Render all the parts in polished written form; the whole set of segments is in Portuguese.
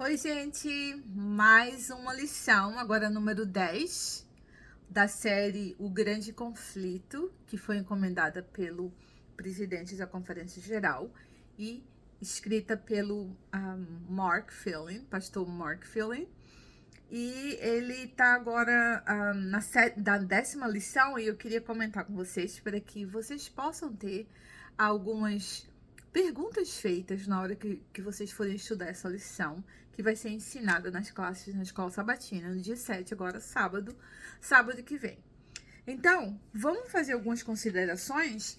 Oi, gente! Mais uma lição, agora número 10, da série O Grande Conflito, que foi encomendada pelo presidente da Conferência Geral e escrita pelo Mark Filling, pastor Mark Filling. E ele está agora da 10ª lição e eu queria comentar com vocês para que vocês possam ter algumas perguntas feitas na hora que vocês forem estudar essa lição, que vai ser ensinada nas classes na Escola Sabatina, no dia 7, agora sábado que vem. Então, vamos fazer algumas considerações.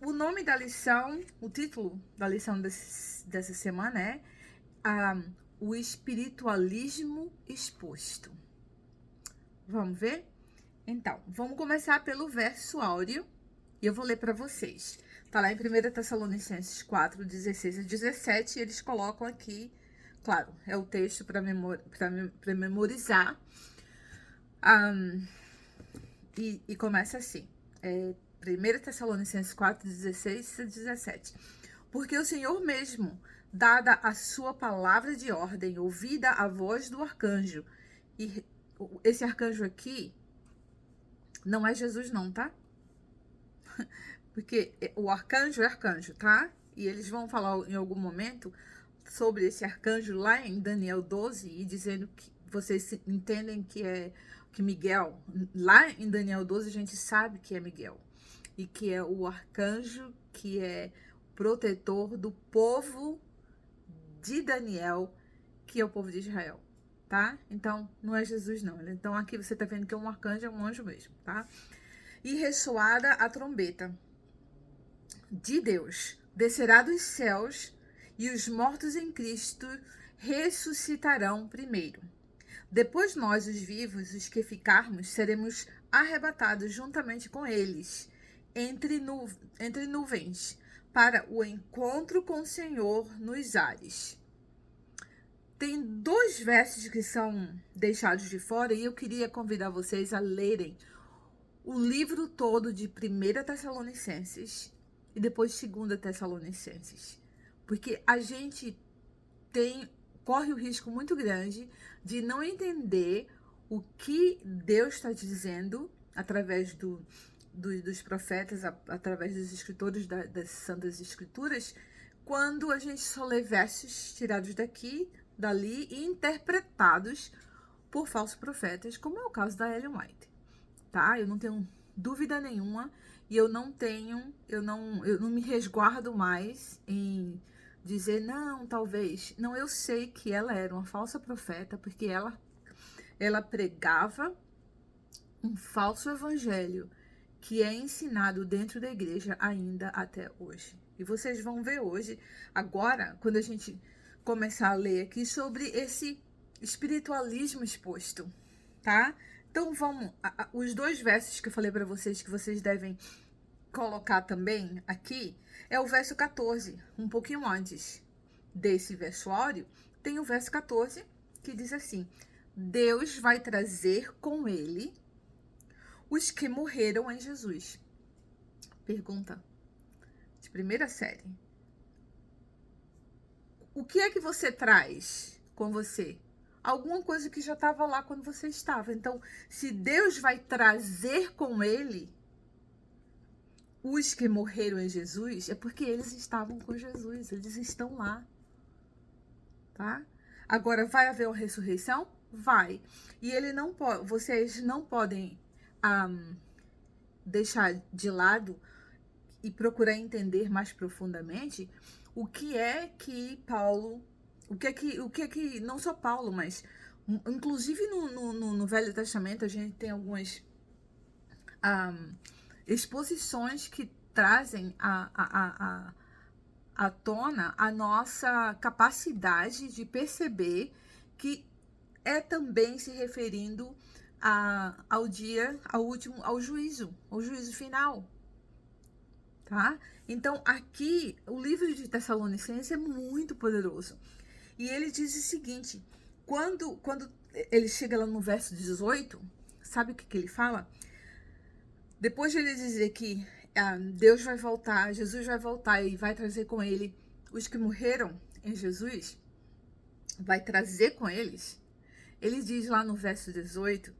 O nome da lição, o título da lição dessa semana é o espiritualismo exposto. Vamos ver? Então, vamos começar pelo verso áureo e eu vou ler para vocês. Tá lá em 1 Tessalonicenses 4, 16 a 17, e eles colocam aqui, claro, é o texto para memorizar. E começa assim, 1 Tessalonicenses 4, 16 a 17. Porque o Senhor mesmo, dada a sua palavra de ordem, ouvida a voz do arcanjo, e esse arcanjo aqui não é Jesus não, tá? Porque o arcanjo é arcanjo, tá? E eles vão falar em algum momento sobre esse arcanjo lá em Daniel 12, e dizendo que vocês entendem que Miguel, lá em Daniel 12 a gente sabe que é Miguel, e que é o arcanjo que é protetor do povo de Daniel, que é o povo de Israel, tá? Então, não é Jesus não. Então, aqui você tá vendo que é um arcanjo, é um anjo mesmo, tá? E ressoada a trombeta de Deus, descerá dos céus, e os mortos em Cristo ressuscitarão primeiro. Depois nós, os vivos, os que ficarmos, seremos arrebatados juntamente com eles, entre nuvens, para o encontro com o Senhor nos ares. Tem 2 versos que são deixados de fora e eu queria convidar vocês a lerem o livro todo de 1 Tessalonicenses e depois 2 Tessalonicenses. Porque a gente corre o risco muito grande de não entender o que Deus está dizendo através dos profetas, através dos escritores das Santas Escrituras, quando a gente só lê versos tirados daqui, dali e interpretados por falsos profetas, como é o caso da Ellen White, tá? Eu não tenho dúvida nenhuma e eu não me resguardo mais em dizer não, talvez. Não, eu sei que ela era uma falsa profeta porque ela pregava um falso evangelho que é ensinado dentro da igreja ainda até hoje. E vocês vão ver hoje, agora, quando a gente começar a ler aqui sobre esse espiritualismo exposto, tá? Então vamos, os 2 versos que eu falei para vocês que vocês devem colocar também aqui é o verso 14, um pouquinho antes desse verso áureo, tem o verso 14 que diz assim: Deus vai trazer com ele os que morreram em Jesus. Pergunta de primeira série. O que é que você traz com você? Alguma coisa que já estava lá quando você estava. Então, se Deus vai trazer com ele os que morreram em Jesus, é porque eles estavam com Jesus, eles estão lá, tá? Agora, vai haver uma ressurreição? Vai. E ele não pode, vocês não podem deixar de lado e procurar entender mais profundamente o que é que Paulo, o que é que não só Paulo, mas inclusive no Velho Testamento a gente tem algumas exposições que trazem à tona a nossa capacidade de perceber que é também se referindo ao juízo final, tá? Então, aqui, o livro de Tessalonicenses é muito poderoso. E ele diz o seguinte, quando ele chega lá no verso 18, sabe o que ele fala? Depois de ele dizer que Deus vai voltar, Jesus vai voltar e vai trazer com ele os que morreram em Jesus, vai trazer com eles, ele diz lá no verso 18: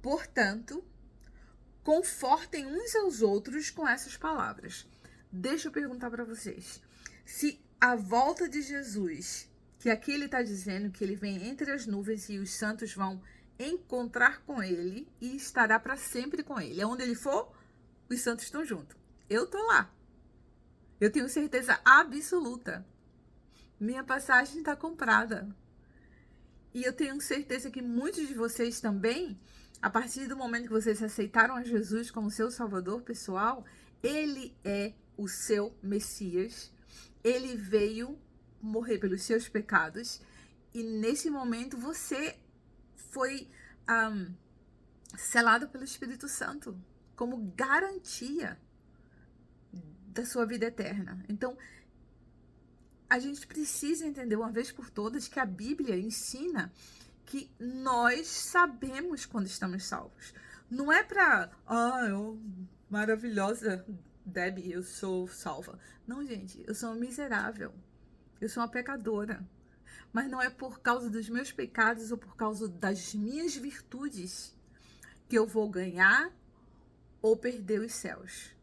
portanto, confortem uns aos outros com essas palavras. Deixa eu perguntar para vocês. Se a volta de Jesus, que aqui ele está dizendo que ele vem entre as nuvens e os santos vão encontrar com ele e estará para sempre com ele. Aonde ele for, os santos estão juntos. Eu tô lá. Eu tenho certeza absoluta. Minha passagem está comprada. E eu tenho certeza que muitos de vocês também, a partir do momento que vocês aceitaram a Jesus como seu salvador pessoal, ele é o seu Messias. Ele veio morrer pelos seus pecados. E nesse momento você foi selado pelo Espírito Santo como garantia da sua vida eterna. Então, a gente precisa entender uma vez por todas que a Bíblia ensina que nós sabemos quando estamos salvos. Não é para, maravilhosa Debbie, eu sou salva. Não, gente, eu sou uma miserável. Eu sou uma pecadora. Mas não é por causa dos meus pecados ou por causa das minhas virtudes que eu vou ganhar ou perder os céus.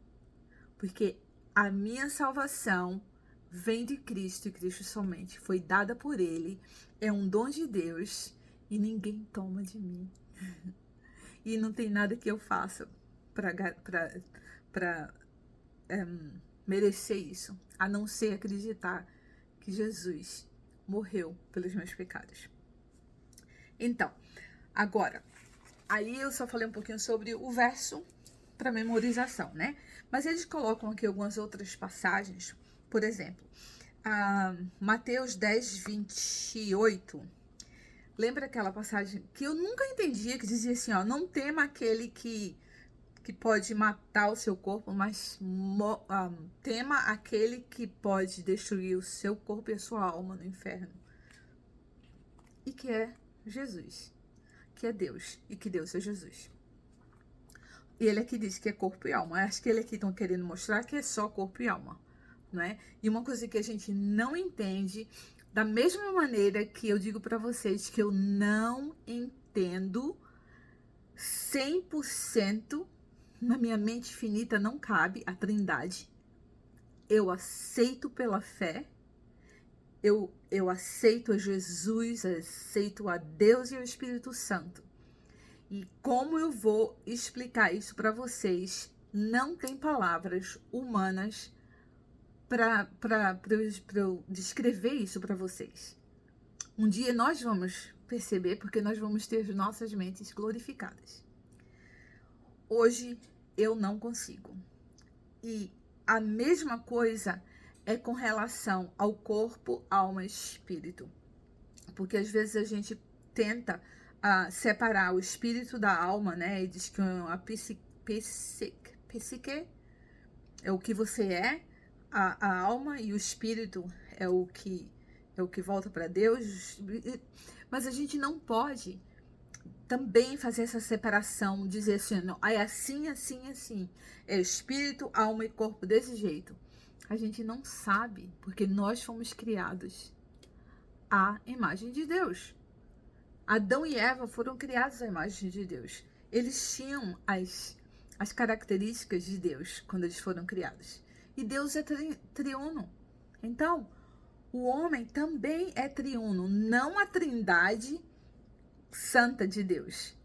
Porque a minha salvação vem de Cristo e Cristo somente. Foi dada por Ele, é um dom de Deus e ninguém toma de mim. E não tem nada que eu faça para merecer isso, a não ser acreditar que Jesus morreu pelos meus pecados. Então, agora, aí eu só falei um pouquinho sobre o verso para memorização, né? Mas eles colocam aqui algumas outras passagens. Por exemplo, Mateus 10, 28. Lembra aquela passagem que eu nunca entendia, que dizia assim, ó, não tema aquele que pode matar o seu corpo, mas tema aquele que pode destruir o seu corpo e a sua alma no inferno. E que é Jesus, que é Deus, e que Deus é Jesus. E ele aqui diz que é corpo e alma. Acho que ele aqui estão querendo mostrar que é só corpo e alma, não é? E uma coisa que a gente não entende, da mesma maneira que eu digo para vocês que eu não entendo 100%, na minha mente finita não cabe a Trindade. Eu aceito pela fé, eu aceito a Jesus, aceito a Deus e ao Espírito Santo. E como eu vou explicar isso para vocês, não tem palavras humanas para eu descrever isso para vocês. Um dia nós vamos perceber, porque nós vamos ter nossas mentes glorificadas. Hoje eu não consigo. E a mesma coisa é com relação ao corpo, alma e espírito. Porque às vezes a gente tenta separar o espírito da alma, né? E diz que a psique é o que você é, a alma, e o espírito é o que volta para Deus. Mas a gente não pode também fazer essa separação, dizer assim, não, é assim, assim, assim. É espírito, alma e corpo desse jeito. A gente não sabe, porque nós fomos criados à imagem de Deus. Adão e Eva foram criados à imagem de Deus. Eles tinham as características de Deus quando eles foram criados. E Deus é triuno. Então, o homem também é triuno. Não a trindade santa de Deus,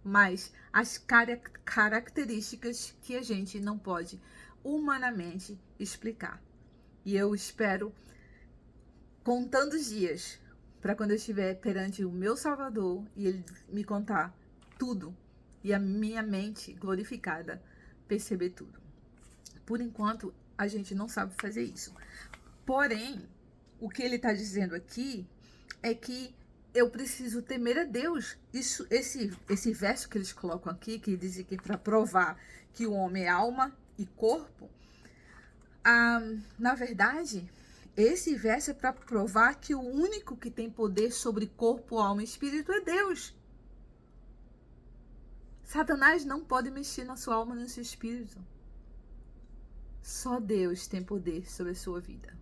mas as características que a gente não pode humanamente explicar. E eu espero, contando os dias, para quando eu estiver perante o meu Salvador e ele me contar tudo e a minha mente glorificada perceber tudo. Por enquanto, a gente não sabe fazer isso. Porém, o que ele está dizendo aqui é que eu preciso temer a Deus. Esse verso que eles colocam aqui, que diz que para provar que o homem é alma e corpo, na verdade, esse verso é para provar que o único que tem poder sobre corpo, alma e espírito é Deus. Satanás não pode mexer na sua alma e no seu espírito. Só Deus tem poder sobre a sua vida.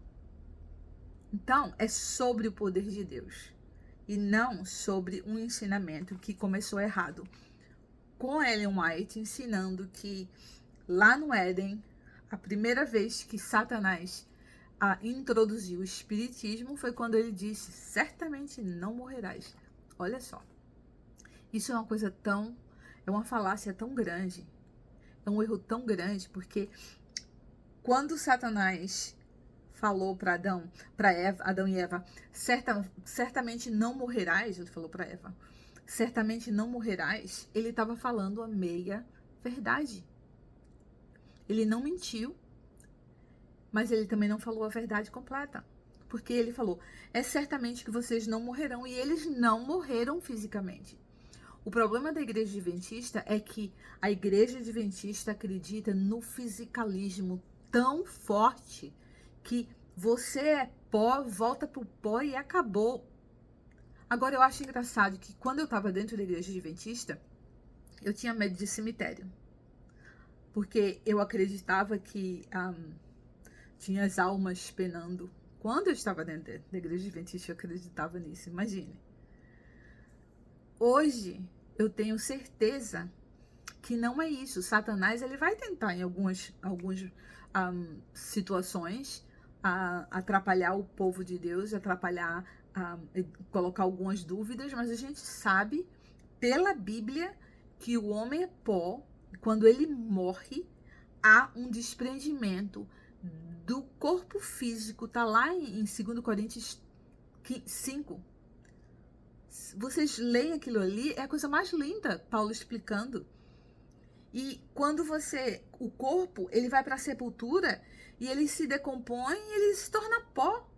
Então, é sobre o poder de Deus e não sobre um ensinamento que começou errado. Com Ellen White ensinando que lá no Éden, a primeira vez que Satanás introduziu o espiritismo foi quando ele disse: certamente não morrerás. Olha só, isso é uma coisa tão, é uma falácia tão grande, é um erro tão grande, porque quando Satanás falou para Adão e Eva, certamente não morrerás, ele falou para Eva, certamente não morrerás, ele estava falando a meia verdade. Ele não mentiu, mas ele também não falou a verdade completa. Porque ele falou, é certamente que vocês não morrerão, e eles não morreram fisicamente. O problema da igreja adventista é que a igreja adventista acredita no fisicalismo tão forte que você é pó, volta pro pó e acabou. Agora, eu acho engraçado que quando eu estava dentro da igreja adventista, eu tinha medo de cemitério. Porque eu acreditava que tinha as almas penando. Quando eu estava dentro da igreja adventista, eu acreditava nisso, imagine. Hoje, eu tenho certeza que não é isso. Satanás, ele vai tentar em algumas situações atrapalhar o povo de Deus, atrapalhar, colocar algumas dúvidas, mas a gente sabe pela Bíblia que o homem é pó. Quando ele morre, há um desprendimento do corpo físico. Está lá em 2 Coríntios 5. Vocês leem aquilo ali, é a coisa mais linda, Paulo explicando. E quando o corpo, ele vai para a sepultura e ele se decompõe e ele se torna pó.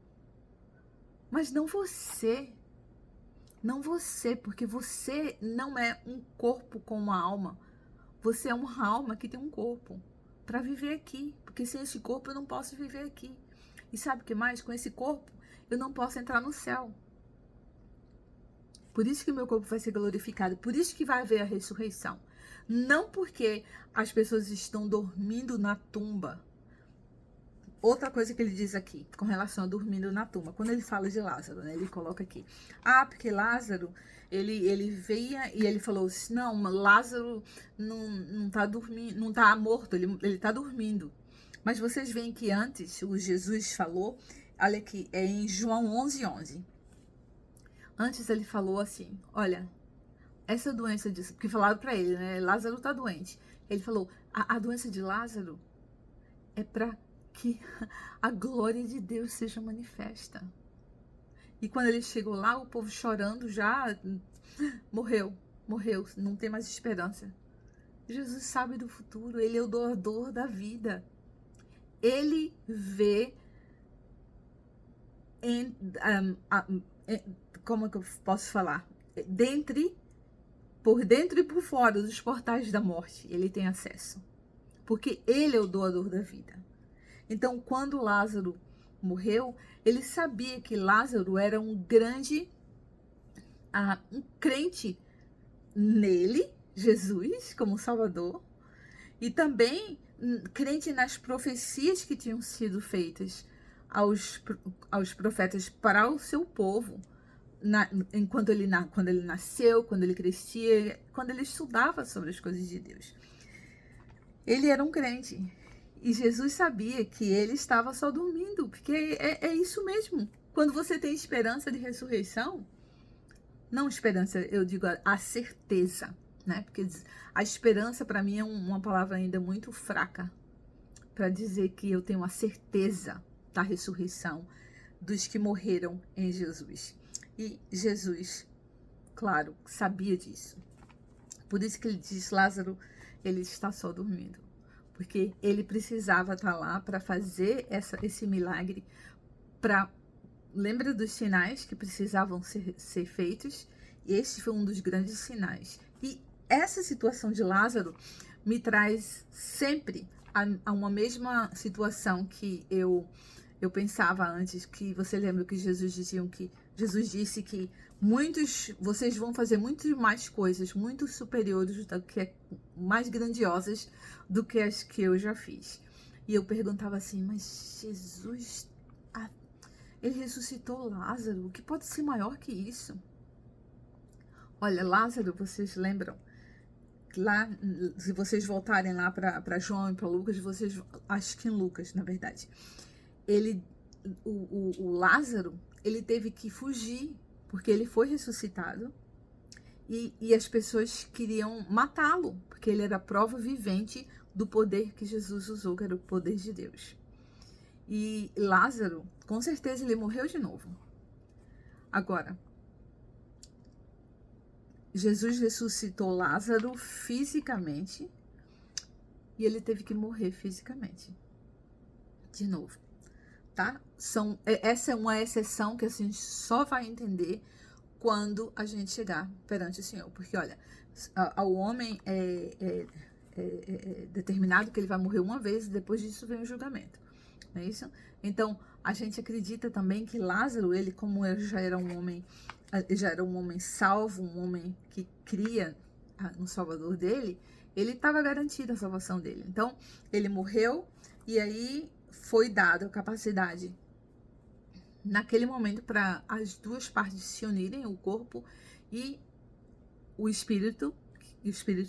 Mas não você. Não você, porque você não é um corpo com uma alma. Você é uma alma que tem um corpo para viver aqui. Porque sem esse corpo eu não posso viver aqui. E sabe o que mais? Com esse corpo eu não posso entrar no céu. Por isso que o meu corpo vai ser glorificado. Por isso que vai haver a ressurreição. Não porque as pessoas estão dormindo na tumba. Outra coisa que ele diz aqui, com relação a dormindo na tumba. Quando ele fala de Lázaro, né, ele coloca aqui. Porque Lázaro, ele veio e ele falou assim, não, Lázaro não tá dormindo, não tá morto, ele tá dormindo. Mas vocês veem que antes, o Jesus falou, olha aqui, é em João 11:11. Antes ele falou assim, olha, essa doença, porque falaram para ele, né, Lázaro tá doente. Ele falou, a doença de Lázaro é para que a glória de Deus seja manifesta. E quando ele chegou lá, o povo chorando já, morreu, não tem mais esperança. Jesus sabe do futuro, ele é o doador da vida. Ele vê como é que eu posso falar? Por dentro e por fora dos portais da morte, ele tem acesso. Porque ele é o doador da vida. Então, quando Lázaro morreu, ele sabia que Lázaro era um grande um crente nele, Jesus, como Salvador, e também crente nas profecias que tinham sido feitas aos profetas para o seu povo, quando ele nasceu, quando ele crescia, quando ele estudava sobre as coisas de Deus. Ele era um crente. E Jesus sabia que ele estava só dormindo, porque é isso mesmo. Quando você tem esperança de ressurreição, não esperança, eu digo a certeza, né? Porque a esperança para mim é uma palavra ainda muito fraca para dizer que eu tenho a certeza da ressurreição dos que morreram em Jesus. E Jesus, claro, sabia disso. Por isso que ele diz, Lázaro, ele está só dormindo. Porque ele precisava estar lá para fazer esse milagre. Lembra dos sinais que precisavam ser feitos? Este foi um dos grandes sinais. E essa situação de Lázaro me traz sempre a uma mesma situação que eu pensava antes, que você lembra que Jesus disse que vocês vão fazer muito mais coisas, muito superiores, mais grandiosas do que as que eu já fiz. E eu perguntava assim, mas Jesus, Ele ressuscitou Lázaro. O que pode ser maior que isso? Olha, Lázaro, vocês lembram? Lá, se vocês voltarem lá para João e para Lucas, vocês, acho que em Lucas, na verdade, o Lázaro, ele teve que fugir, porque ele foi ressuscitado, e as pessoas queriam matá-lo, porque ele era a prova vivente do poder que Jesus usou, que era o poder de Deus. E Lázaro, com certeza, ele morreu de novo. Agora, Jesus ressuscitou Lázaro fisicamente e ele teve que morrer fisicamente de novo, tá? Essa é uma exceção que a gente só vai entender quando a gente chegar perante o Senhor, porque olha, ao homem é determinado que ele vai morrer uma vez e depois disso vem o julgamento, não é isso? Então a gente acredita também que Lázaro, ele como ele já era um homem salvo, um homem que cria no Salvador dele, ele estava garantido a salvação dele. Então, ele morreu e aí foi dada a capacidade, naquele momento, para as duas partes se unirem, o corpo e o espírito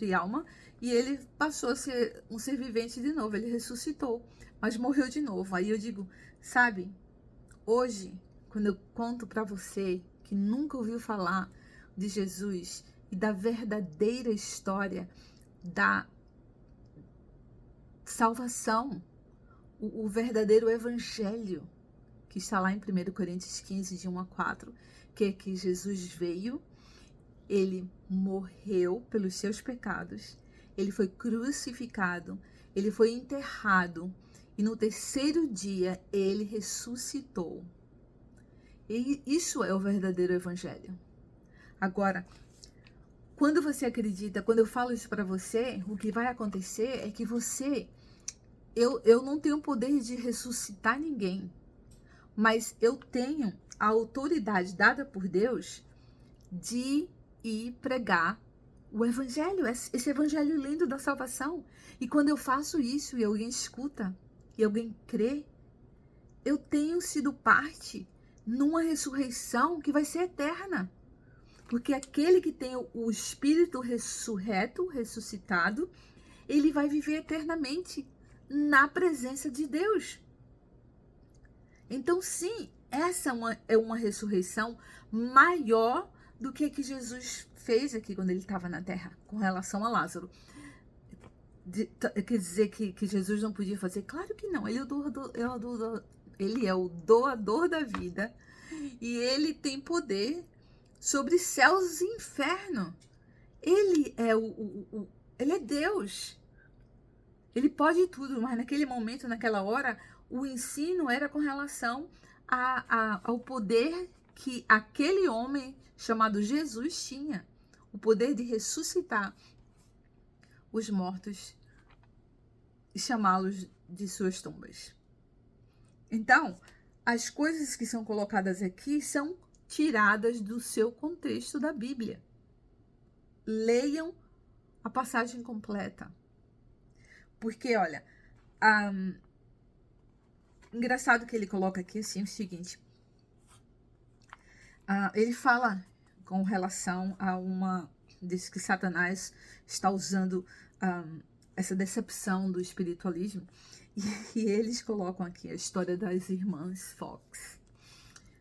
e alma, e ele passou a ser um ser vivente de novo, ele ressuscitou, mas morreu de novo. Aí eu digo, sabe, hoje, quando eu conto para você que nunca ouviu falar de Jesus e da verdadeira história da salvação, o verdadeiro evangelho que está lá em 1 Coríntios 15, de 1 a 4, que é que Jesus veio, ele morreu pelos seus pecados, ele foi crucificado, ele foi enterrado e no terceiro dia ele ressuscitou. E isso é o verdadeiro evangelho. Agora, quando você acredita, quando eu falo isso para você, o que vai acontecer é que eu não tenho o poder de ressuscitar ninguém, mas eu tenho a autoridade dada por Deus de ir pregar o evangelho, esse evangelho lindo da salvação. E quando eu faço isso e alguém escuta, e alguém crê, eu tenho sido parte numa ressurreição que vai ser eterna. Porque aquele que tem o espírito ressurreto, ressuscitado, ele vai viver eternamente na presença de Deus. Então, sim, essa é uma ressurreição maior do que Jesus fez aqui quando ele estava na terra, com relação a Lázaro. Quer dizer que Jesus não podia fazer? Claro que não. Ele é o doador da vida e ele tem poder sobre céus e inferno. Ele é ele é Deus. Ele pode tudo, mas naquele momento, naquela hora, o ensino era com relação ao poder que aquele homem chamado Jesus tinha. O poder de ressuscitar os mortos e chamá-los de suas tumbas. Então, as coisas que são colocadas aqui são tiradas do seu contexto da Bíblia. Leiam a passagem completa. Porque, olha, engraçado que ele coloca aqui assim o seguinte. Ele fala com relação a diz que Satanás está usando essa decepção do espiritualismo. E eles colocam aqui a história das irmãs Fox.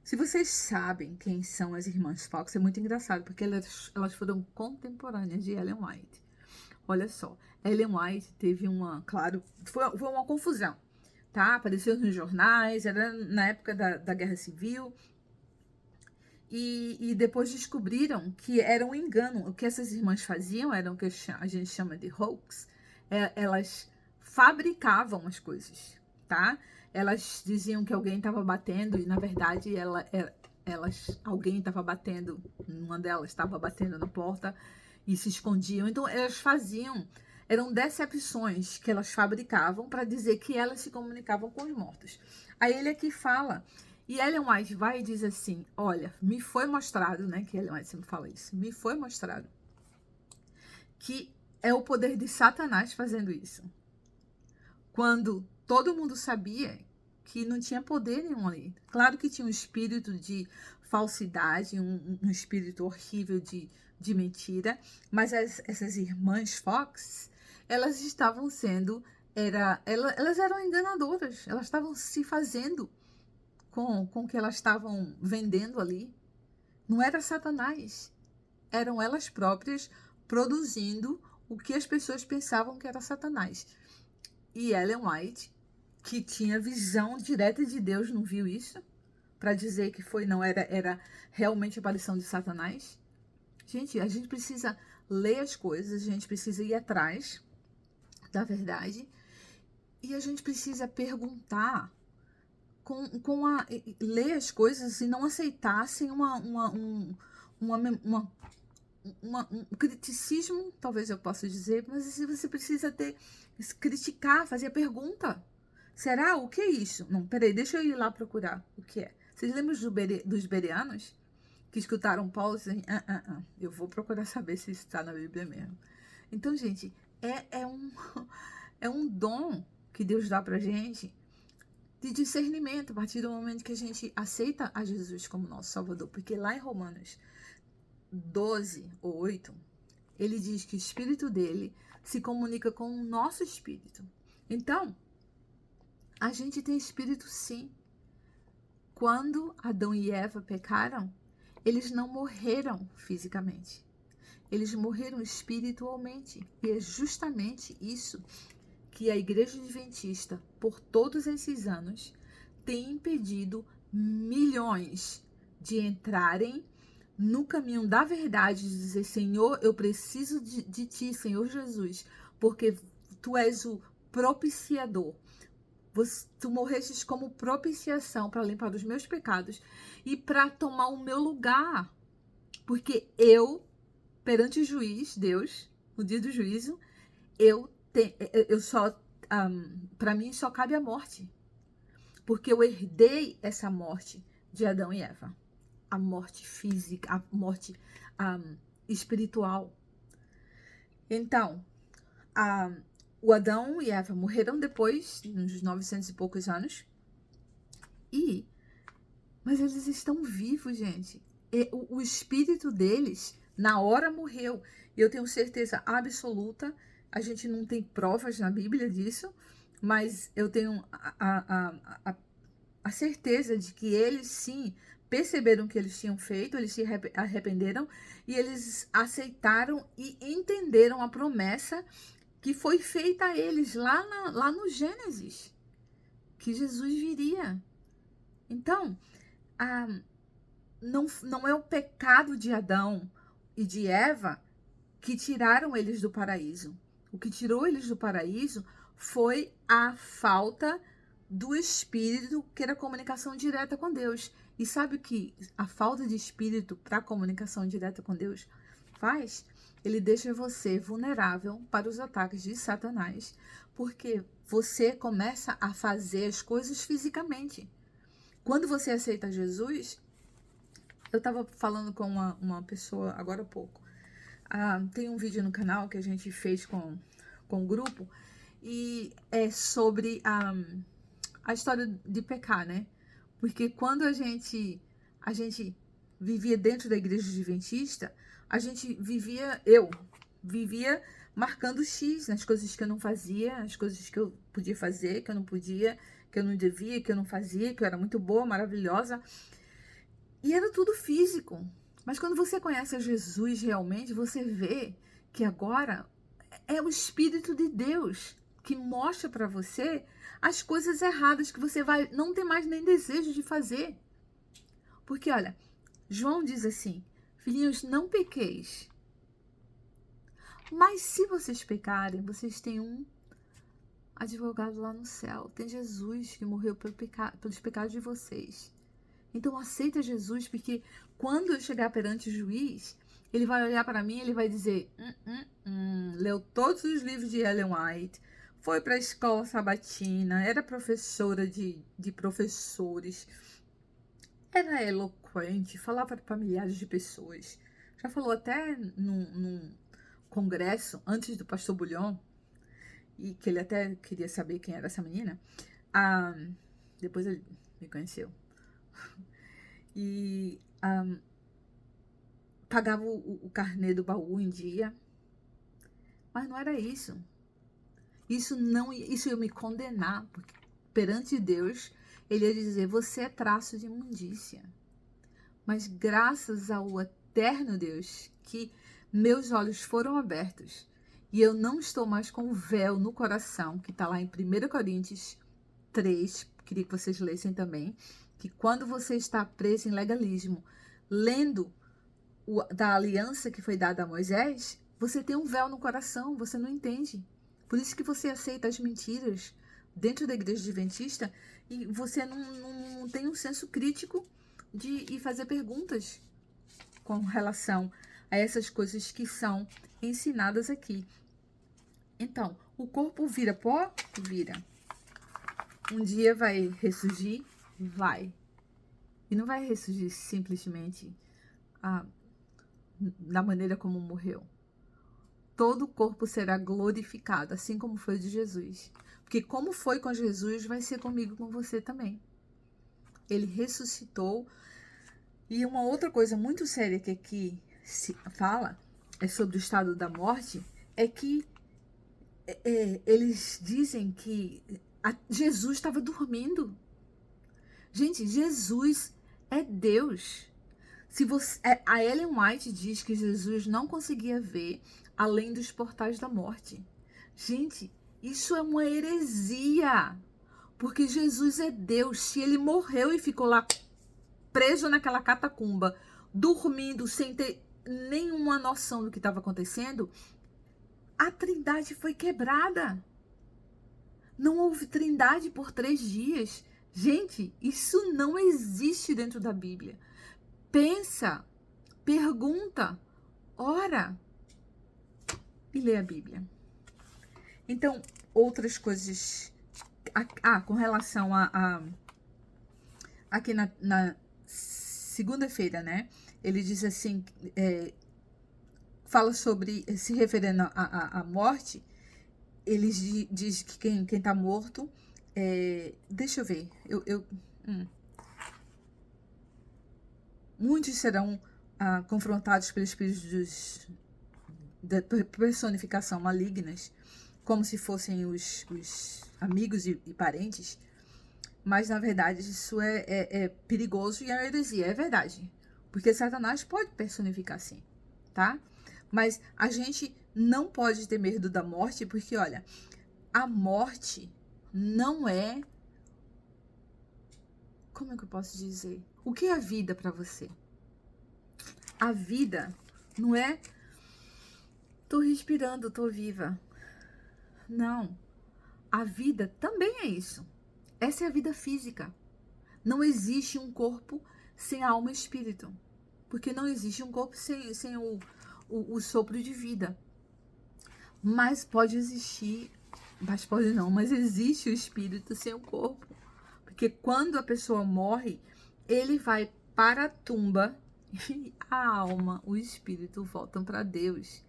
Se vocês sabem quem são as irmãs Fox, é muito engraçado, porque elas foram contemporâneas de Ellen White. Olha só, Ellen White teve claro, foi uma confusão, tá? Apareceu nos jornais, era na época da Guerra Civil, e depois descobriram que era um engano. O que essas irmãs faziam era o que a gente chama de hoax. Elas fabricavam as coisas, tá? Elas diziam que alguém estava batendo e, na verdade, alguém estava batendo, uma delas estava batendo na porta e se escondiam. Então, eram decepções que elas fabricavam para dizer que elas se comunicavam com os mortos. Aí ele aqui fala, e Ellen White vai e diz assim, olha, me foi mostrado, né, que Ellen White sempre fala isso, me foi mostrado que é o poder de Satanás fazendo isso. Quando todo mundo sabia que não tinha poder nenhum ali. Claro que tinha um espírito de falsidade, um espírito horrível de mentira, mas essas irmãs Fox, elas estavam sendo, elas eram enganadoras, elas estavam se fazendo com o que elas estavam vendendo ali. Não era Satanás, eram elas próprias produzindo o que as pessoas pensavam que era Satanás. E Ellen White, que tinha visão direta de Deus, não viu isso? Para dizer que era realmente a aparição de Satanás? Gente, a gente precisa ler as coisas, a gente precisa ir atrás da verdade e a gente precisa perguntar, ler as coisas e não aceitar sem um criticismo, talvez eu possa dizer, mas se você precisa criticar, fazer a pergunta. Será? O que é isso? Não, peraí, deixa eu ir lá procurar o que é. Vocês lembram dos bereanos? Que escutaram Paulo e dizem, eu vou procurar saber se isso está na Bíblia mesmo. Então, gente, é um dom que Deus dá pra gente de discernimento a partir do momento que a gente aceita a Jesus como nosso Salvador. Porque lá em Romanos 12 ou 8, ele diz que o Espírito dele se comunica com o nosso Espírito. Então, a gente tem Espírito sim. Quando Adão e Eva pecaram, eles não morreram fisicamente. Eles morreram espiritualmente. E é justamente isso que a Igreja Adventista, por todos esses anos, tem impedido milhões de entrarem no caminho da verdade, de dizer, Senhor, eu preciso de Ti, Senhor Jesus, porque Tu és o propiciador. Tu morrestes como propiciação para limpar os meus pecados e para tomar o meu lugar. Porque eu, perante o juiz, Deus, no dia do juízo, para mim só cabe a morte. Porque eu herdei essa morte de Adão e Eva. A morte física, a morte espiritual. Então, o Adão e Eva morreram depois, uns 900 e poucos anos. Mas eles estão vivos, gente. O espírito deles, na hora, morreu. E eu tenho certeza absoluta, a gente não tem provas na Bíblia disso, mas eu tenho a certeza de que eles, sim, perceberam o que eles tinham feito, eles se arrependeram e eles aceitaram e entenderam a promessa que foi feita a eles lá no Gênesis, que Jesus viria. Então, não é o pecado de Adão e de Eva que tiraram eles do paraíso. O que tirou eles do paraíso foi a falta do espírito, que era a comunicação direta com Deus. E sabe o que a falta de espírito para a comunicação direta com Deus faz? Ele deixa você vulnerável para os ataques de Satanás, porque você começa a fazer as coisas fisicamente. Quando você aceita Jesus, eu estava falando com uma pessoa agora há pouco. Tem um vídeo no canal que a gente fez com o grupo e é sobre a história de pecar, né? Porque quando a gente vivia dentro da igreja adventista, eu vivia marcando X nas coisas que eu não fazia, as coisas que eu podia fazer, que eu não podia, que eu não devia, que eu não fazia, que eu era muito boa, maravilhosa. E era tudo físico. Mas quando você conhece a Jesus realmente, você vê que agora é o Espírito de Deus que mostra para você as coisas erradas que você vai não ter mais nem desejo de fazer. Porque, olha, João diz assim, filhinhos, não pequeis. Mas se vocês pecarem, vocês têm um advogado lá no céu. Tem Jesus que morreu pelos pecados de vocês. Então aceita Jesus, porque quando eu chegar perante o juiz, ele vai olhar para mim e ele vai dizer, leu todos os livros de Ellen White, foi para a escola sabatina, era professora de professores, era eloquente, falava para milhares de pessoas. Já falou até num congresso, antes do pastor Bulhon, e que ele até queria saber quem era essa menina. Depois ele me conheceu. E pagava o carnê do baú em dia. Mas não era isso. Isso ia me condenar, porque perante Deus, ele ia dizer, você é traço de imundícia. Mas graças ao eterno Deus, que meus olhos foram abertos, e eu não estou mais com o véu no coração, que está lá em 1 Coríntios 3, queria que vocês lessem também, que quando você está preso em legalismo, lendo da aliança que foi dada a Moisés, você tem um véu no coração, você não entende. Por isso que você aceita as mentiras dentro da igreja adventista e você não tem um senso crítico de fazer perguntas com relação a essas coisas que são ensinadas aqui. Então, o corpo vira pó? Vira. Um dia vai ressurgir? Vai. E não vai ressurgir simplesmente da maneira como morreu. Todo o corpo será glorificado, assim como foi o de Jesus. Porque como foi com Jesus, vai ser comigo, com você também. Ele ressuscitou. E uma outra coisa muito séria que aqui se fala é sobre o estado da morte, é que eles dizem que Jesus estava dormindo. Gente, Jesus é Deus. A Ellen White diz que Jesus não conseguia ver além dos portais da morte. Gente, isso é uma heresia. Porque Jesus é Deus. Se ele morreu e ficou lá preso naquela catacumba, dormindo, sem ter nenhuma noção do que estava acontecendo, a trindade foi quebrada. Não houve trindade por 3 dias. Gente, isso não existe dentro da Bíblia. Pensa, pergunta, ora e lê a Bíblia. Então, outras coisas. Com relação aqui na segunda-feira, né? Ele diz assim, fala sobre, se referindo à morte, ele diz que quem tá morto, deixa eu ver, muitos serão confrontados pelos espíritos da personificação malignas, como se fossem os amigos e parentes, mas na verdade isso é perigoso e é uma heresia, é verdade, porque Satanás pode personificar sim, tá? Mas a gente não pode ter medo da morte, porque olha, a morte não é, como é que eu posso dizer? O que é a vida para você? A vida não é tô respirando, tô viva. Não. A vida também é isso. Essa é a vida física. Não existe um corpo sem alma e espírito. Porque não existe um corpo sem o sopro de vida. Mas pode existir, mas pode não, mas existe o espírito sem o corpo. Porque quando a pessoa morre, ele vai para a tumba e a alma, o espírito voltam para Deus.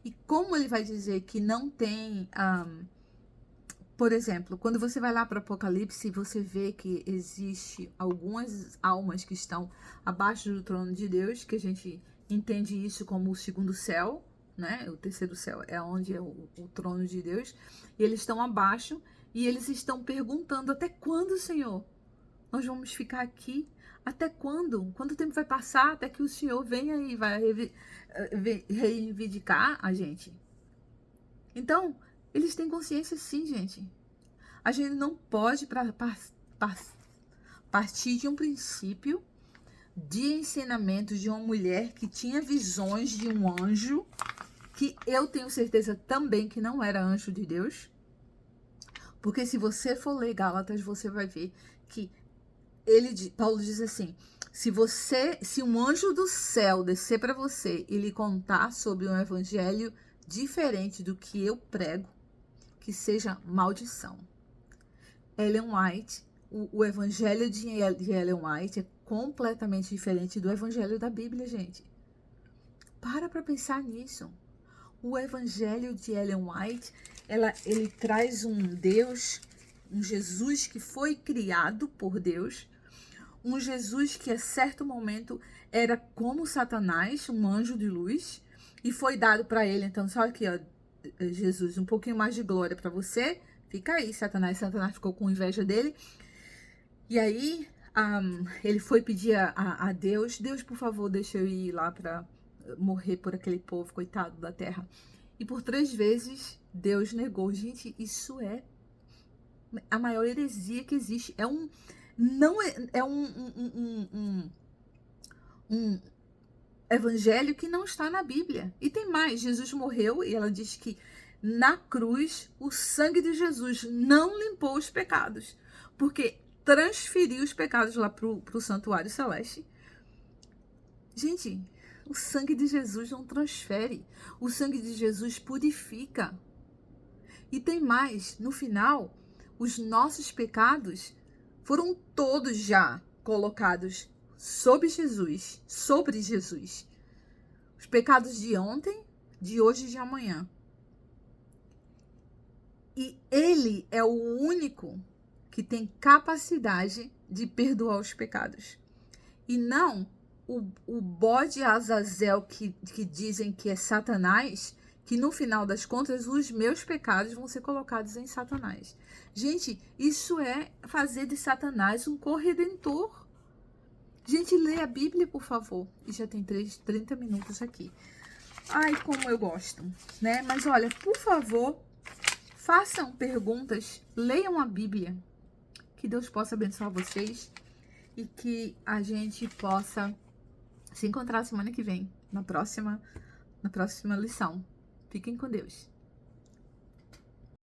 E como ele vai dizer que não tem, por exemplo, quando você vai lá para o Apocalipse, você vê que existe algumas almas que estão abaixo do trono de Deus, que a gente entende isso como o segundo céu, né? O terceiro céu é onde é o trono de Deus. E eles estão abaixo e eles estão perguntando: até quando, Senhor? Nós vamos ficar aqui? Até quando? Quanto tempo vai passar até que o Senhor venha e vai reivindicar a gente? Então, eles têm consciência sim, gente. A gente não pode partir de um princípio de ensinamento de uma mulher que tinha visões de um anjo, que eu tenho certeza também que não era anjo de Deus. Porque se você for ler Gálatas, você vai ver que Paulo diz assim: se um anjo do céu descer para você e lhe contar sobre um evangelho diferente do que eu prego, que seja maldição. Ellen White, o evangelho de Ellen White é completamente diferente do evangelho da Bíblia, gente. Para pensar nisso. O evangelho de Ellen White, ele traz um Deus um Jesus que foi criado por Deus, um Jesus que a certo momento era como Satanás, um anjo de luz, e foi dado para ele. Então, só aqui, ó, Jesus, um pouquinho mais de glória para você. Fica aí, Satanás. Satanás ficou com inveja dele. E aí, ele foi pedir a Deus: Deus, por favor, deixa eu ir lá para morrer por aquele povo, coitado da terra. E por 3 vezes, Deus negou. Gente, isso é a maior heresia que existe. Não é um evangelho que não está na Bíblia. E tem mais, Jesus morreu e ela diz que na cruz o sangue de Jesus não limpou os pecados, porque transferiu os pecados lá pro santuário celeste. Gente, o sangue de Jesus não transfere, o sangue de Jesus purifica. E tem mais, no final, os nossos pecados foram todos já colocados sobre Jesus. Os pecados de ontem, de hoje e de amanhã. E ele é o único que tem capacidade de perdoar os pecados. E não o bode Azazel que dizem que é Satanás, que no final das contas os meus pecados vão ser colocados em Satanás. Gente, isso é fazer de Satanás um corredentor. Gente, lê a Bíblia, por favor. E já tem 30 minutos aqui. Ai, como eu gosto, né? Mas olha, por favor, façam perguntas, leiam a Bíblia. Que Deus possa abençoar vocês e que a gente possa se encontrar semana que vem, na próxima lição. Fiquem com Deus.